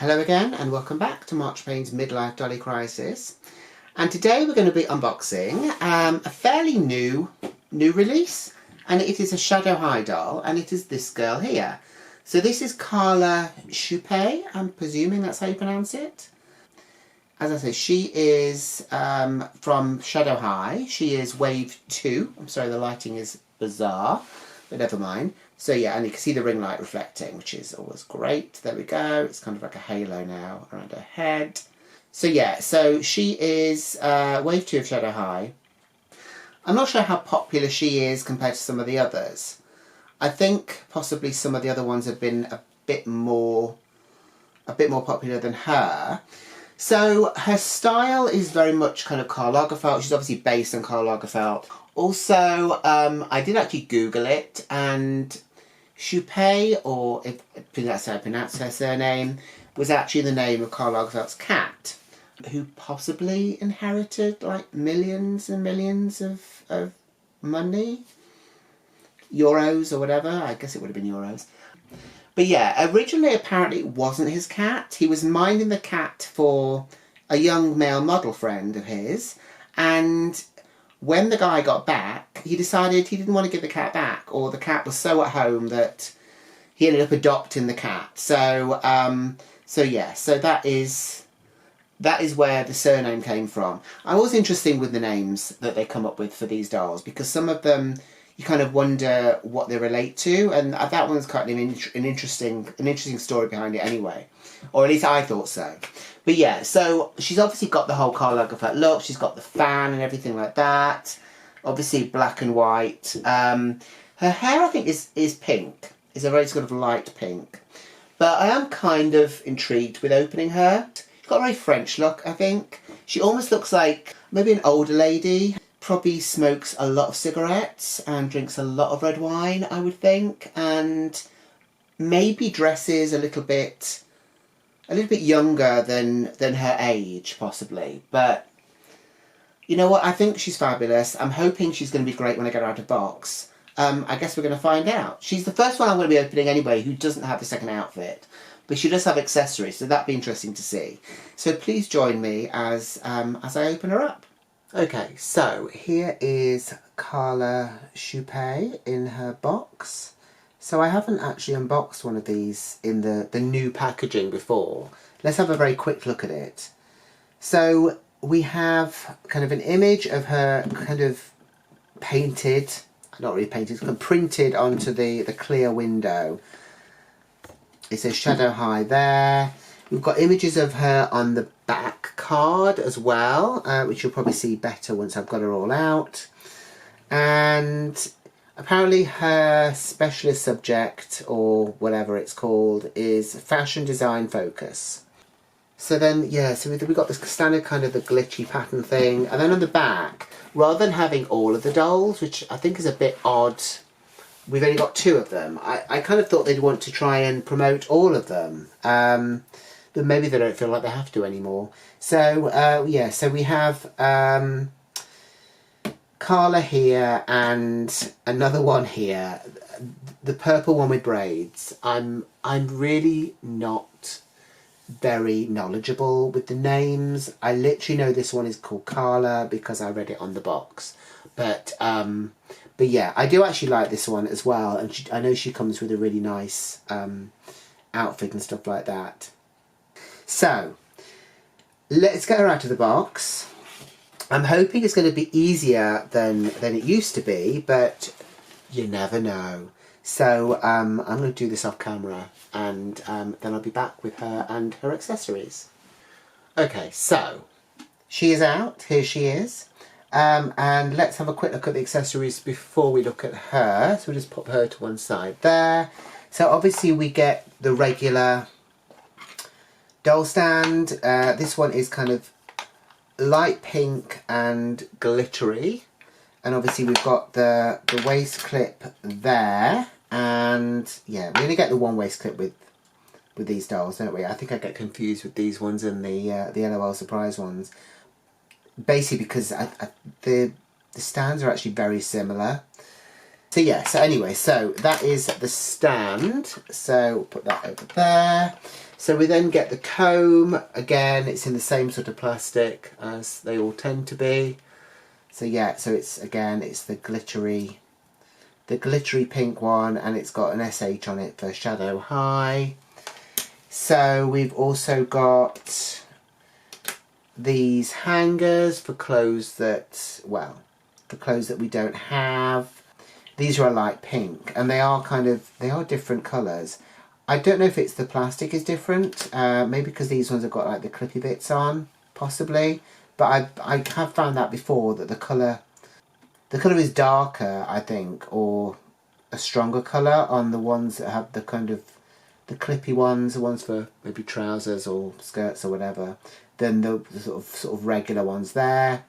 Hello again and welcome back to March Payne's Midlife Dolly Crisis. And today we're going to be unboxing a fairly new release, and it is a Shadow High doll, and it is this girl here. So this is Karla Choupette, I'm presuming that's how you pronounce it. As I say, she is from Shadow High. She is wave 2. I'm sorry, the lighting is bizarre, but never mind. So yeah, and you can see the ring light reflecting, which is always great. There we go. It's kind of like a halo now around her head. So yeah, so she is wave 2 of Shadow High. I'm not sure how popular she is compared to some of the others. I think possibly some of the other ones have been a bit more popular than her. So her style is very much kind of Karl Lagerfeld. She's obviously based on Karl Lagerfeld. Also, I did actually Google it, and Choupette, or if that's how I pronounce her surname, was actually the name of Karl Lagerfeld's cat, who possibly inherited like millions and millions of money, euros or whatever. I guess it would have been euros. But yeah, originally apparently it wasn't his cat. He was minding the cat for a young male model friend of his, and when the guy got back, he decided he didn't want to give the cat back, or the cat was so at home that he ended up adopting the cat. So yeah, so that is where the surname came from. I was interested with the names that they come up with for these dolls, because some of them you kind of wonder what they relate to, and that one's kind of an interesting story behind it anyway, or at least I thought so. But yeah, so she's obviously got the whole Karl Lagerfeld look. She's got the fan and everything like that. Obviously black and white. Her hair, I think, is pink. It's a very sort of light pink. But I am kind of intrigued with opening her. She's got a very French look, I think. She almost looks like maybe an older lady. Probably smokes a lot of cigarettes and drinks a lot of red wine, I would think. And maybe dresses a little bit younger than her age, possibly. But you know what? I think she's fabulous. I'm hoping she's going to be great when I get her out of box. I guess we're going to find out. She's the first one I'm going to be opening anyway who doesn't have the second outfit. But she does have accessories, so that'd be interesting to see. So please join me as I open her up. Okay, so here is Karla Choupette in her box. So I haven't actually unboxed one of these in the new packaging before. Let's have a very quick look at it. So we have kind of an image of her kind of painted, not really painted, kind of printed onto the clear window. It says Shadow High there. We've got images of her on the back card as well, which you'll probably see better once I've got her all out. And apparently her specialist subject, or whatever it's called, is fashion design focus. So then, yeah, so we've got this standard kind of the glitchy pattern thing. And then on the back, rather than having all of the dolls, which I think is a bit odd, we've only got 2 of them. I kind of thought they'd want to try and promote all of them. But maybe they don't feel like they have to anymore. So, yeah, so we have Karla here and another one here. The purple one with braids. I'm really not very knowledgeable with the names. I literally know this one is called Karla because I read it on the box. But yeah, I do actually like this one as well. And I know she comes with a really nice outfit and stuff like that. So, let's get her out of the box. I'm hoping it's going to be easier than it used to be, but you never know. So, I'm going to do this off camera, and then I'll be back with her and her accessories. Okay, so, she is out. Here she is. And let's have a quick look at the accessories before we look at her. So we'll just pop her to one side there. So obviously we get the regular doll stand. This one is kind of light pink and glittery. And obviously we've got the waist clip there. And yeah, we only get the one waist clip with these dolls, don't we? I think I get confused with these ones and the LOL surprise ones. Basically because the stands are actually very similar. So yeah, so anyway, so that is the stand. So put that over there. So we then get the comb. Again, it's in the same sort of plastic as they all tend to be. So yeah, so it's the glittery pink one, and it's got an SH on it for Shadow High. So we've also got these hangers for clothes that, well, for clothes that we don't have. These are a light pink, and they are different colours. I don't know if it's the plastic is different, maybe because these ones have got like the clippy bits on, possibly. But I have found that before, that the colour is darker, I think, or a stronger colour on the ones that have the kind of the clippy ones, the ones for maybe trousers or skirts or whatever, than the sort of regular ones there.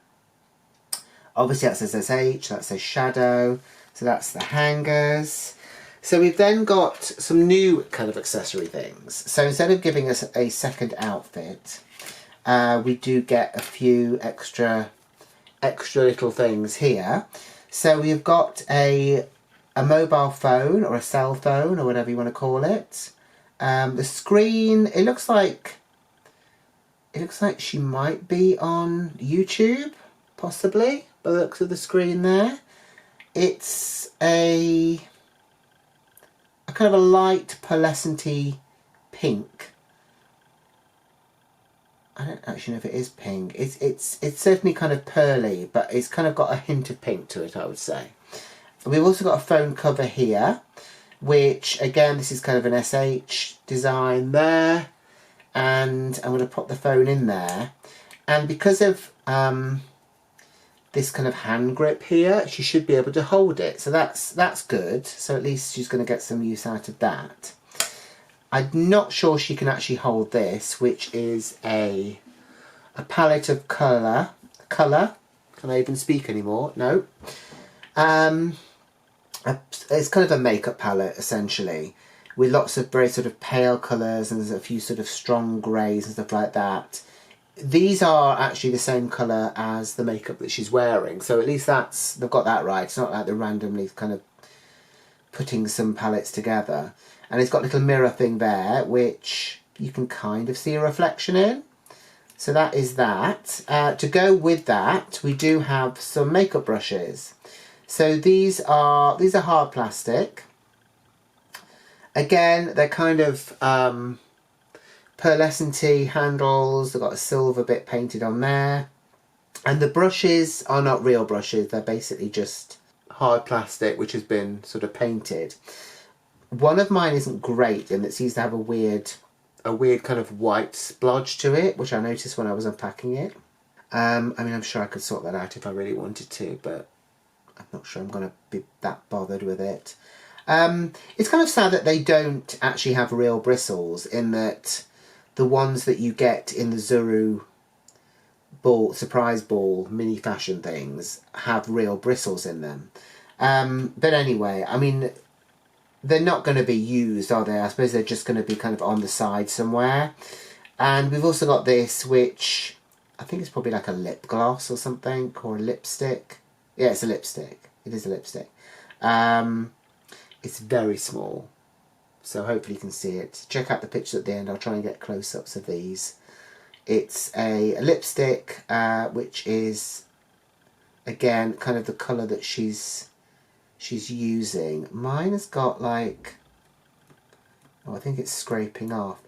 Obviously that says SH, that says shadow, so that's the hangers. So we've then got some new kind of accessory things. So instead of giving us a second outfit, we do get a few extra little things here. So we've got a mobile phone, or a cell phone, or whatever you want to call it. The screen, it looks like she might be on YouTube, possibly, by the looks of the screen there. It's a kind of a light pearlescent-y pink. I don't actually know if it is pink. It's certainly kind of pearly, but it's kind of got a hint of pink to it, I would say. We've also got a phone cover here, which again, this is kind of an SH design there, and I'm going to pop the phone in there. And because of this kind of hand grip here, she should be able to hold it, so that's good. So at least she's going to get some use out of that. I'm not sure she can actually hold this, which is a palette of colour. Can I even speak anymore? No. It's kind of a makeup palette, essentially, with lots of very sort of pale colours, and there's a few sort of strong greys and stuff like that. These are actually the same colour as the makeup that she's wearing, so at least they've got that right. It's not like they're randomly kind of putting some palettes together. And it's got a little mirror thing there, which you can kind of see a reflection in. So that is that. To go with that, we do have some makeup brushes. So these are hard plastic. Again, they're kind of pearlescent-y handles. They've got a silver bit painted on there. And the brushes are not real brushes. They're basically just hard plastic, which has been sort of painted. One of mine isn't great, and it seems to have a weird kind of white splodge to it, which I noticed when I was unpacking it. I mean, I'm sure I could sort that out if I really wanted to, but I'm not sure I'm going to be that bothered with it. It's kind of sad that they don't actually have real bristles, in that the ones that you get in the Zuru ball, surprise ball, mini fashion things have real bristles in them. But anyway, I mean, they're not going to be used, are they? I suppose they're just going to be kind of on the side somewhere. And we've also got this, which I think is probably like a lip gloss or something, or a lipstick. Yeah, it's a lipstick. It is a lipstick. It's very small, so hopefully you can see it. Check out the picture at the end. I'll try and get close-ups of these. It's a lipstick, which is, again, kind of the colour that she's using. Mine has got like, oh, I think it's scraping off.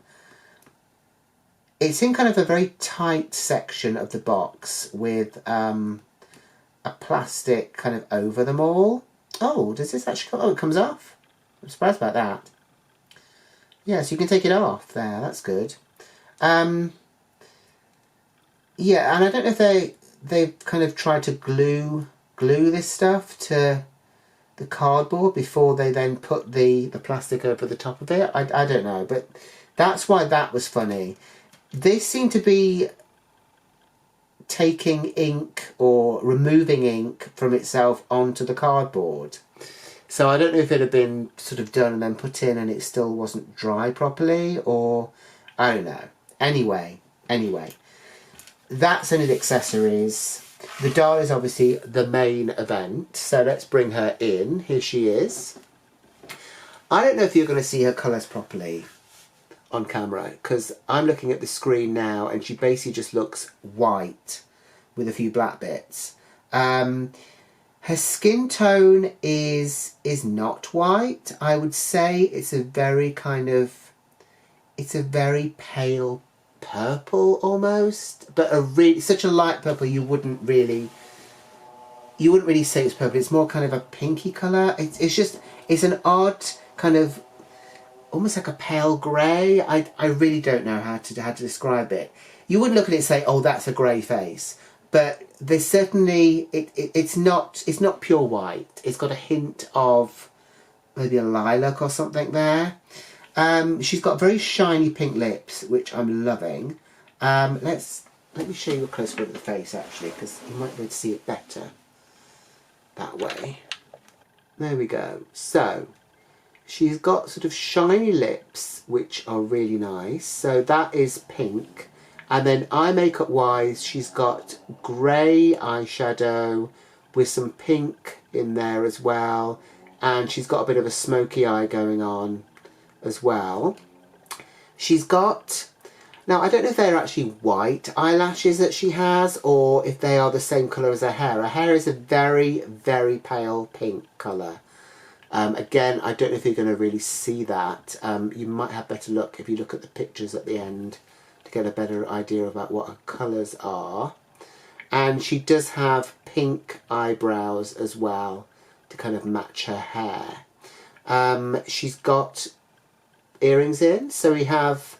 It's in kind of a very tight section of the box with a plastic kind of over them all. Oh, does this actually come? Oh, it comes off. I'm surprised about that. Yeah, so you can take it off there. That's good. Yeah, and I don't know if they've kind of tried to glue this stuff to the cardboard before they then put the plastic over the top of it. I don't know, but that's why that was funny. This seemed to be taking ink or removing ink from itself onto the cardboard. So I don't know if it had been sort of done and then put in and it still wasn't dry properly, or I don't know. Anyway, that's only the accessories. The doll is obviously the main event, so let's bring her in. Here she is. I don't know if you're going to see her colours properly on camera, because I'm looking at the screen now and she basically just looks white with a few black bits. Her skin tone is not white. I would say it's a very pale purple almost, but such a light purple you wouldn't really say it's purple. It's more kind of a pinky colour. It's an odd kind of, almost like a pale grey. I really don't know how to describe it. You wouldn't look at it and say, oh, that's a grey face. But there's certainly, it's not pure white. It's got a hint of maybe a lilac or something there. She's got very shiny pink lips, which I'm loving. Let me show you a close look at the face actually, because you might be able to see it better that way. There we go. So she's got sort of shiny lips, which are really nice. So that is pink. And then eye makeup wise, she's got grey eyeshadow with some pink in there as well. And she's got a bit of a smoky eye going on as well. She's got, now I don't know if they're actually white eyelashes that she has or if they are the same colour as her hair. Her hair is a very, very pale pink colour. Again, I don't know if you're going to really see that. You might have better look if you look at the pictures at the end to get a better idea about what her colours are. And she does have pink eyebrows as well to kind of match her hair. She's got earrings in, so we have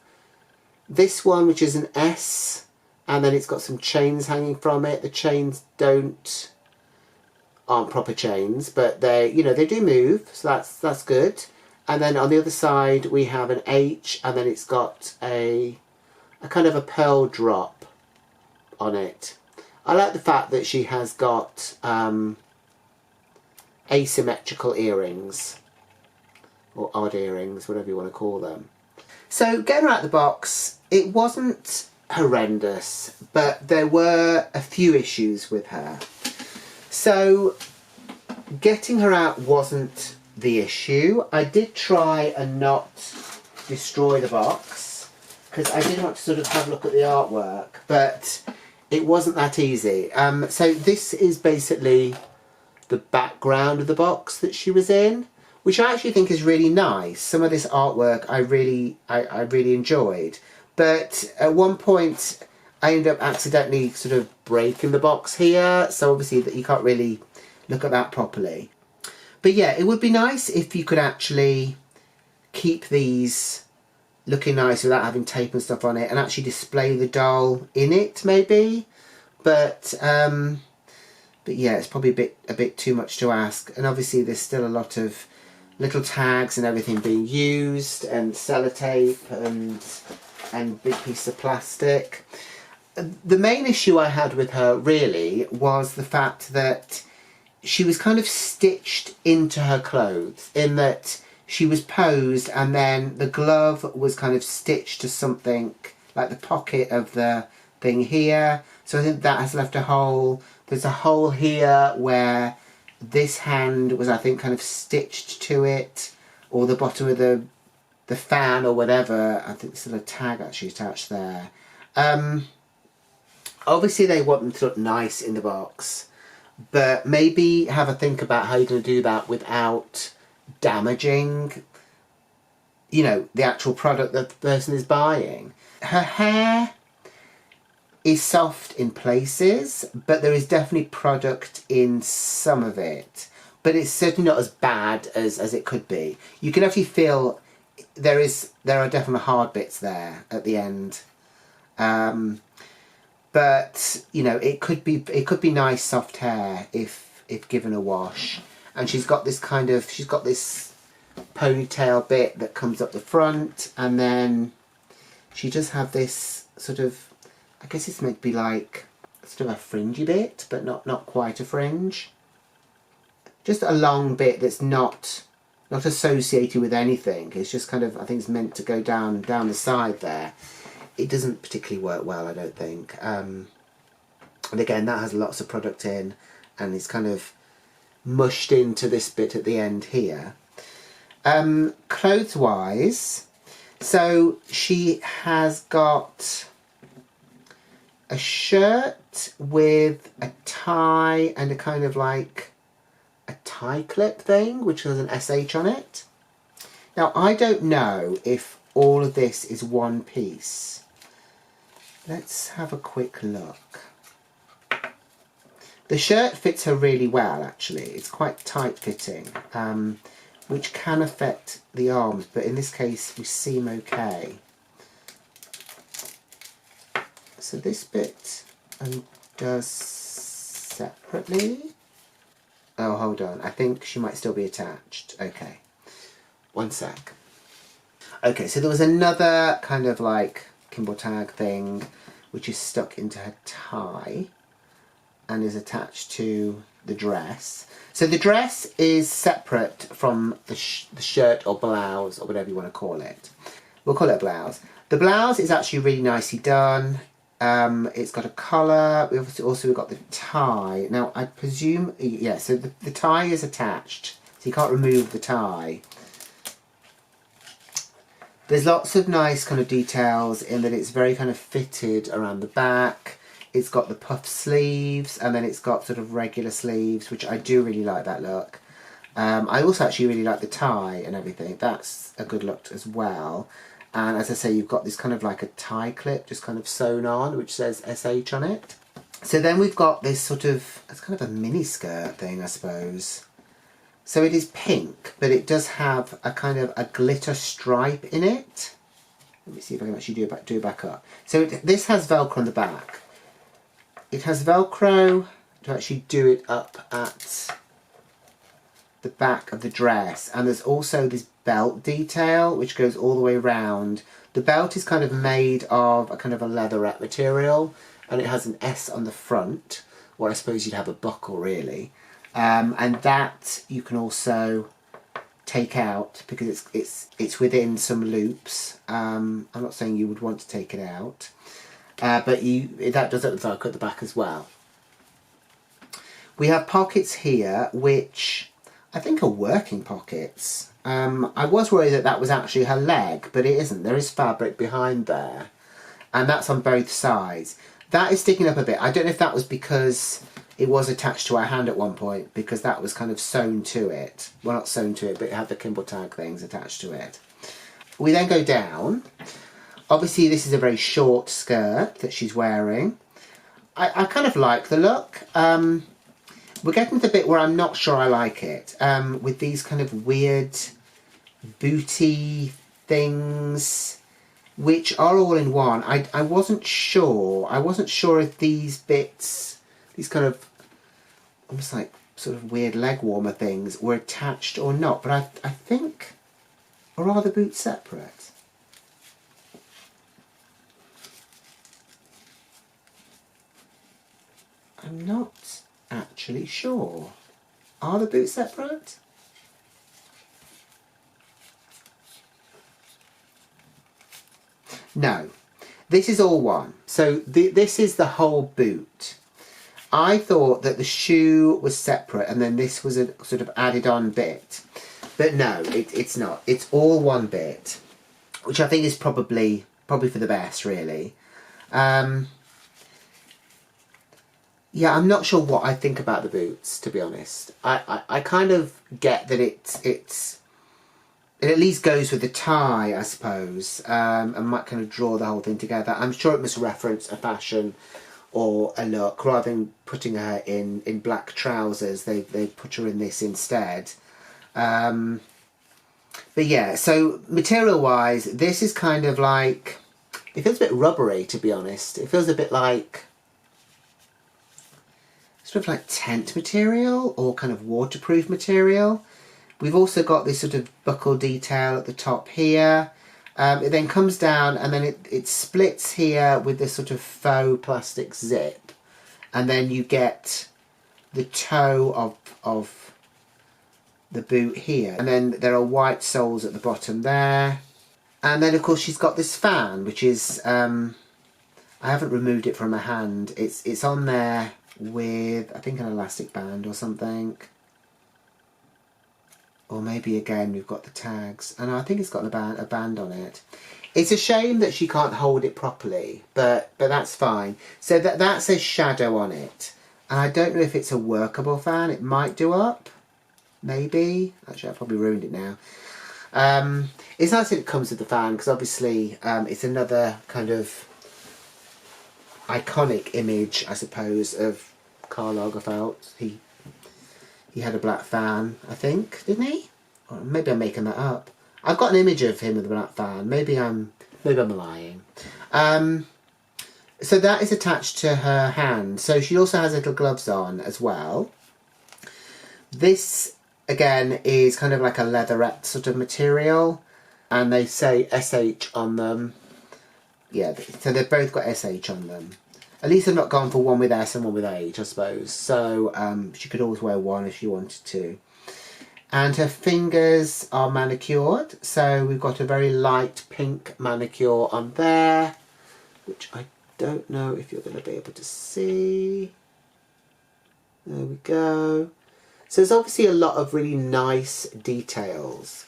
this one which is an S, and then it's got some chains hanging from it. The chains aren't proper chains, but they do move, so that's good. And then on the other side we have an H, and then it's got a kind of a pearl drop on it. I like the fact that she has got asymmetrical earrings, or odd earrings, whatever you want to call them. So getting her out of the box, it wasn't horrendous, but there were a few issues with her. So getting her out wasn't the issue. I did try and not destroy the box, because I did want to sort of have a look at the artwork, but it wasn't that easy. So this is basically the background of the box that she was in, which I actually think is really nice. Some of this artwork I really enjoyed. But at one point I ended up accidentally sort of breaking the box here, so obviously that you can't really look at that properly. But yeah, it would be nice if you could actually keep these looking nice without having tape and stuff on it, and actually display the doll in it maybe. But yeah, it's probably a bit too much to ask. And obviously there's still a lot of little tags and everything being used, and sellotape and big piece of plastic. The main issue I had with her really was the fact that she was kind of stitched into her clothes, in that she was posed and then the glove was kind of stitched to something like the pocket of the thing here. So I think that has left a hole. There's a hole here where this hand was, I think, kind of stitched to it, or the bottom of the fan or whatever. I think there's a tag actually attached there. Obviously they want them to look nice in the box, but maybe have a think about how you're going to do that without damaging, the actual product that the person is buying. Her hair is soft in places, but there is definitely product in some of it. But it's certainly not as bad as it could be. You can actually feel there are definitely hard bits there at the end. But it could be nice soft hair if given a wash. And she's got this ponytail bit that comes up the front, and then she does have this sort of, I guess it's meant to be like sort of a fringy bit, but not quite a fringe. Just a long bit that's not associated with anything. It's just kind of, I think it's meant to go down the side there. It doesn't particularly work well, I don't think. And again, that has lots of product in, and it's kind of mushed into this bit at the end here. Clothes wise, So she has got a shirt with a tie and a kind of like a tie clip thing, which has an SH on it. Now, I don't know if all of this is one piece. Let's have a quick look. The shirt fits her really well, actually. It's quite tight fitting, which can affect the arms, but in this case we seem okay. So this bit does separately. Oh, hold on. I think she might still be attached. Okay. One sec. Okay, so there was another kind of like Kimble tag thing which is stuck into her tie and is attached to the dress. So the dress is separate from the shirt or blouse or whatever you want to call it. We'll call it a blouse. The blouse is actually really nicely done. It's got a collar. We've also got the tie. Now I presume, yeah, so the tie is attached, so you can't remove the tie. There's lots of nice kind of details in that it's very kind of fitted around the back. It's got the puff sleeves, and then it's got sort of regular sleeves, which I do really like that look. I also actually really like the tie and everything. That's a good look as well. And as I say, you've got this kind of like a tie clip just kind of sewn on, which says SH on it. So then we've got this sort of, it's kind of a mini skirt thing, I suppose. So it is pink, but it does have a kind of a glitter stripe in it. Let me see if I can actually do it back up. So this has Velcro on the back. It has Velcro to actually do it up at the back of the dress, and there's also this belt detail which goes all the way around. The belt is kind of made of a kind of a leatherette material, and it has an S on the front, or I suppose you'd have a buckle really, and that you can also take out because it's within some loops. I'm not saying you would want to take it out, but that does have Velcro at the back as well. We have pockets here which I think are working pockets. I was worried that that was actually her leg, but it isn't. There is fabric behind there, and that's on both sides. That is sticking up a bit. I don't know if that was because it was attached to her hand at one point, because that was kind of sewn to it. Well, not sewn to it, but it had the Kimble tag things attached to it. We then go down. Obviously, this is a very short skirt that she's wearing. I kind of like the look. We're getting to the bit where I'm not sure I like it, with these kind of weird booty things, which are all in one. I wasn't sure. I wasn't sure if these bits, these kind of almost like sort of weird leg warmer things, were attached or not. But I think, or are the boots separate? I'm not actually sure. Are the boots separate? No, this is all one. So this is the whole boot. I thought that the shoe was separate and then this was a sort of added on bit, but no, it's not. It's all one bit, which I think is probably for the best, really. Yeah, I'm not sure what I think about the boots, to be honest. I kind of get that it at least goes with the tie, I suppose, and might kind of draw the whole thing together. I'm sure it must reference a fashion or a look, rather than putting her in black trousers. They put her in this instead. But yeah, so material-wise, this is kind of like, it feels a bit rubbery, to be honest. It feels a bit like sort of like tent material or kind of waterproof material. We've also got this sort of buckle detail at the top here. It then comes down and then it splits here with this sort of faux plastic zip, and then you get the toe of the boot here, and then there are white soles at the bottom there, and then of course she's got this fan, which is I haven't removed it from her hand. It's on there with, I think, an elastic band or something. Or maybe again we've got the tags. And I think it's got a band on it. It's a shame that she can't hold it properly, but that's fine. So that says shadow on it. And I don't know if it's a workable fan. It might do up. Maybe. Actually, I've probably ruined it now. It's nice that it comes with the fan, because obviously it's another kind of iconic image, I suppose, of Karl Lagerfeld. He had a black fan, I think, didn't he? Or maybe I'm making that up. I've got an image of him with a black fan. Maybe I'm lying. So that is attached to her hand. So she also has little gloves on as well. This, again, is kind of like a leatherette sort of material. And they say SH on them. Yeah, so they've both got SH on them. At least they've not gone for one with S and one with H, I suppose. So she could always wear one if she wanted to. And her fingers are manicured. So we've got a very light pink manicure on there, which I don't know if you're going to be able to see. There we go. So there's obviously a lot of really nice details.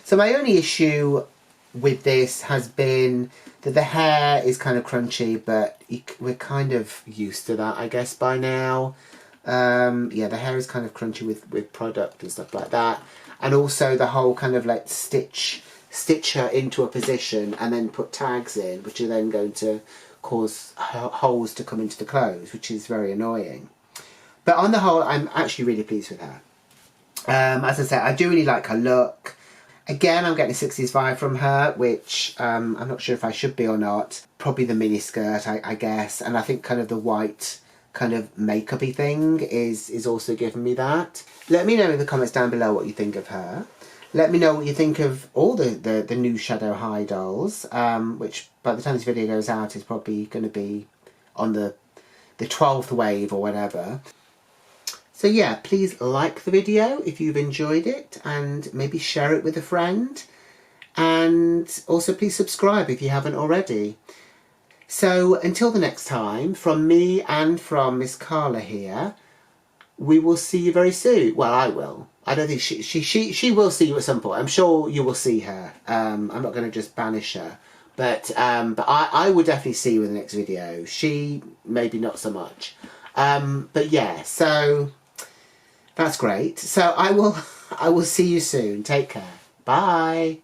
So my only issue with this has been that the hair is kind of crunchy, but we're kind of used to that, I guess, by now. Yeah, the hair is kind of crunchy with product and stuff like that. And also the whole kind of like stitch her into a position and then put tags in, which are then going to cause holes to come into the clothes, which is very annoying. But on the whole, I'm actually really pleased with her. As I said, I do really like her look. Again, I'm getting a 60s vibe from her, which I'm not sure if I should be or not. Probably the mini skirt, I guess. And I think kind of the white kind of makeup-y thing is also giving me that. Let me know in the comments down below what you think of her. Let me know what you think of all the new Shadow High dolls, which by the time this video goes out is probably going to be on the 12th wave or whatever. So yeah, please like the video if you've enjoyed it, and maybe share it with a friend. And also please subscribe if you haven't already. So until the next time, from me and from Miss Karla here, we will see you very soon. Well, I will. I don't think she will see you at some point. I'm sure you will see her. I'm not going to just banish her. But I will definitely see you in the next video. She, maybe not so much. But yeah, so that's great. So I will see you soon. Take care. Bye.